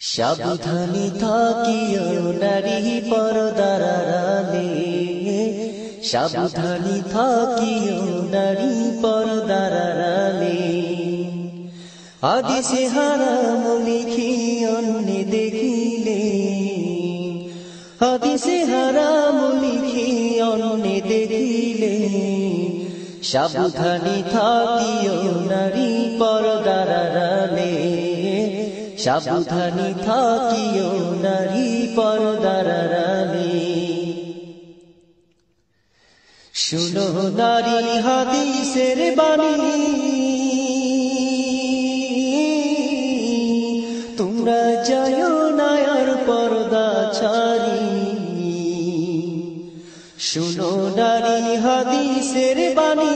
সাবধানী থাকিও নারী পর্দার আড়ালে, সাবধানী থাকিও নারী পর্দার আড়ালে। হাদিসে হারাম লিখি অন্য দেখিলে, হাদিসে হারাম লিখি অন্য দেখিলে। সাবধানী থাকিও নারী পর্দার আড়ালে, সাবধানী থাকিও নারী পর্দার আড়ালে। শুনো নারী হাদিসের বাণী, তোমরা যাও না আর পর্দা ছাড়ি। শুনো নারী হাদিসের বাণী,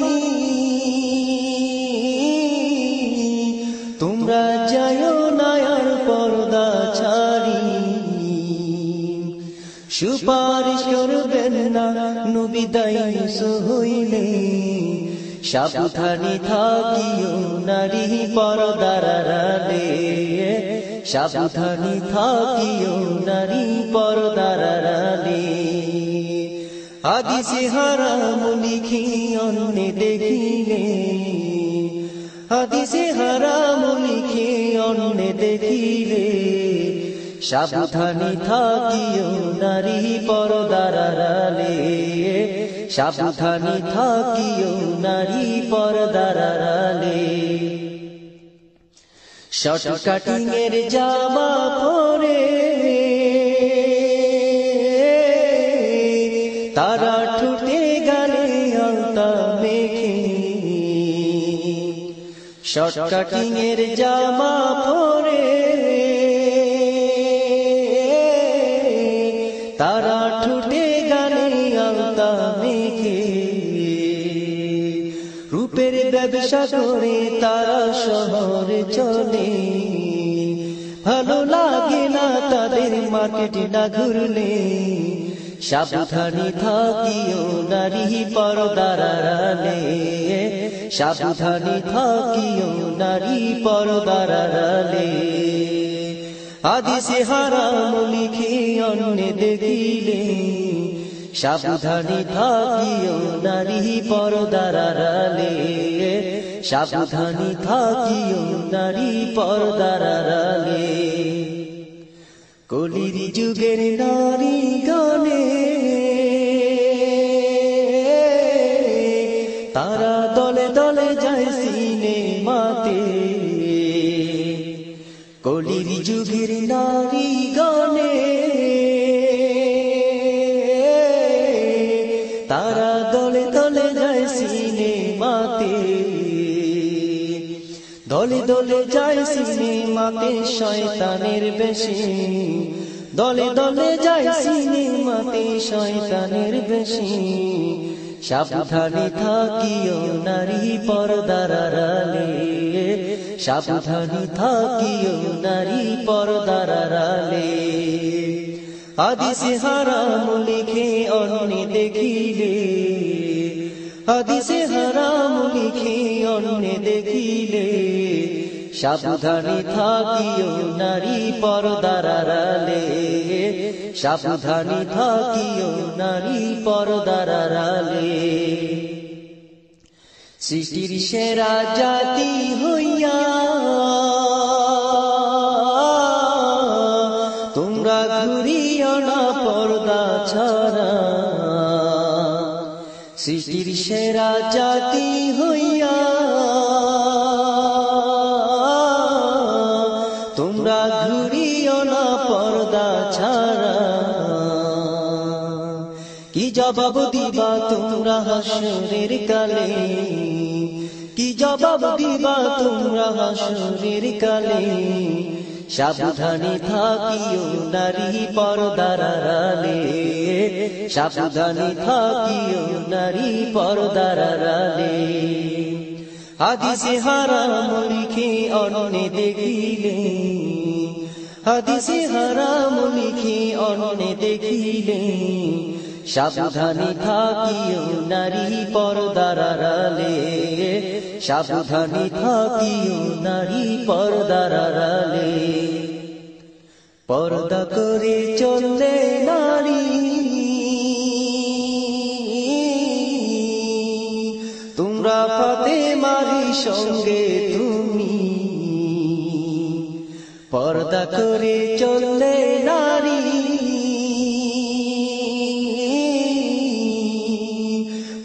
তোমরা যাও না আর পর্দা ছাড়ি। সুপারিশ করবেন না নবী দায়ুস হইলে, সাবধানী থাকিও নারী পর্দার আড়ালে, সাবধানী থাকিও নারী পর্দার আড়ালে। হাদিসে হারাম লিখি অন্য দেখিলে, হাদিসে হারাম লিখি অন্য দেখিলে। সাবধানী থাকিও নারী পর্দার আড়ালে, সাবধানী থাকিও নারী পর্দার আড়ালে। শর্ট কাটিং এর জামা পরে তারা ঠুটে গালে আলতা মেখে, শর্ট কাটিং এর জামা পরে তারা ঠুটে গালে আলতা মেখে। রূপের ব্যবসা করে তারা শহরে চলে, ভালো লাগে না তাদের মার্কেট না ঘুরলে। সাবধানী থাকিও নারী পর্দার আড়ালে, সাবধানী থাকিও নারী পর্দার আড়ালে। হাদিসে হারাম লিখে অন্য দেখিলে, সাবধানী থাকিও নারী পর্দার আড়ালে, সাবধানী থাকিও নারী পর্দার আড়ালে। কলির যুগের নারী গানে তারা দলে দলে যায় সিনেমাতে, কলির যুগের নারী গানে তারা দলে দলে যায় সিনেমাতে। দলে দলে যায় সিনেমাতে শয়তানের বেশে, দলে দলে যায় সিনেমাতে শয়তানের বেশে। সাবধানী থাকিও নারী পর্দার আড়ালে, সাবধানী থাকিও নারী পর্দার আড়ালে। হাদিসে হারাম লিখে অন্য দেখিলে, হাদিসে হারাম লিখে অন্য দেখিলে। সাবধানী থাকিও নারী পর্দার আড়ালে, সাবধানী থাকিও নারী পর্দার আড়ালে। সৃষ্টির সেরা জাতি হইয়া তোমরা ঘুরিও না পর্দা ছাড়া, সৃষ্টির সেরা জাতি হইয়া তোমরা ঘুরিও না পর্দা ছাড়া। কি জবাব দিবা তোমরা হাসরের কালে, কি জবাব দিবা তোমরা হাসরের কালে। সাবধানী থাকিও নারী পর্দার আড়ালে, সাবধানী থাকিও নারী পর্দার আড়ালে। হাদিসে হারাম লিখে অন্য দেখিলে, হাদিসে হারাম লিখে অন্য দেখিলে। সাবধানী থাকিও নারী পর্দার আড়ালে, সাবধানী থাকিও নারী পর্দার আড়ালে। পর্দা করে চললে নারী তোমরা ফাতেমার সঙ্গে তুমি পর্দা করে চললে নারী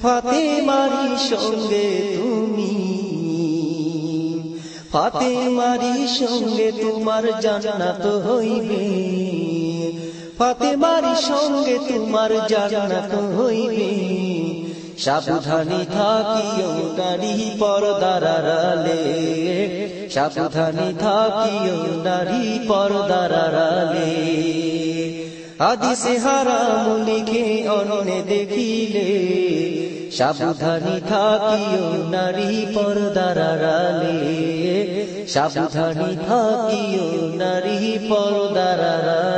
ফাতেমার সঙ্গে তুমি ফাতেমার সঙ্গে তোমার জান্নাত হইবে ফাতেমার সঙ্গে তোমার জান্নাত হইবে সাবধানী থাকিও নারী পর্দার আড়ালে সাবধানী থাকিও নারী পর্দার আড়ালে হাদিসে হারাম লিখে অন্যে দেখিলে সাবধানী থাকিও নারী পর্দার আড়ালে সাবধানী থাকিও নারী পর্দার আড়ালে।